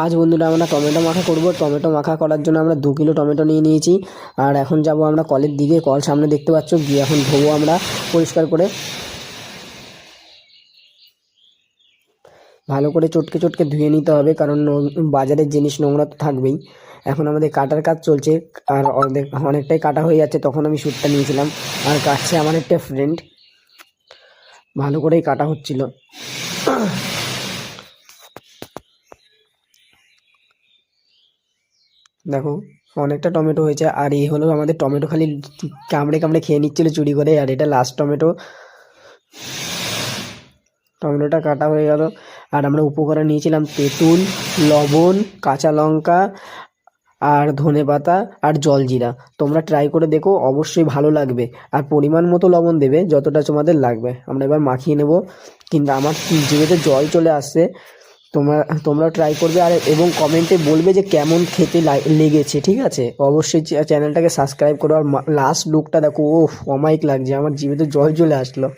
আজ বন্ধুরা আমরা টমেটো মাখা করব। টমেটো মাখা করার জন্য আমরা 2 কিলো টমেটো নিয়ে নিয়েছি। আর এখন যাব আমরা কলের দিকে। কল সামনে দেখতে পাচ্ছ, গিয়ে এখন ধোবো আমরা পরিষ্কার করে, ভালো করে চটকে চটকে ধুয়ে নিতে হবে, কারণ বাজারের জিনিস নোংরা তো থাকবেই। এখন আমাদের কাটার কাজ চলছে, আর অনেকটাই কাটা হয়ে যাচ্ছে। তখন আমি শ্যুটটা নিয়েছিলাম, আর কাটছে আমার একটা ফ্রেন্ড। ভালো করেই কাটা হচ্ছিল। দেখো অনেকটা টমেটো হয়েছে। আর এই হলো আমাদের টমেটো, খালি কামড়ে কামড়ে খেয়ে নিচ্ছিল চুরি করে। আর এটা লাস্ট টমেটো। টমেটোটা কাটা হয়ে গেল। আর আমরা উপকরণ নিয়েছিলাম তেঁতুল, লবণ, কাঁচা লঙ্কা, আর ধনেপাতা, আর জলজিরা। তোমরা ট্রাই করে দেখো, অবশ্যই ভালো লাগবে। আর পরিমাণ মতো লবণ দেবে, যতটা তোমাদের লাগবে। আমরা এবার মাখিয়ে নেব। কিন্তু আমার জিভেতে জল চলে আসছে। তোমরা ট্রাই করবে, আর এবং কমেন্টে বলবে যে কেমন খেতে লেগেছে, ঠিক আছে? অবশ্যই চ্যানেলটাকে সাবস্ক্রাইব করো। আর লাস্ট লুকটা দেখো, ওফ অমাইক লাগছে, আমার জিভেতে জল চলে আসলো।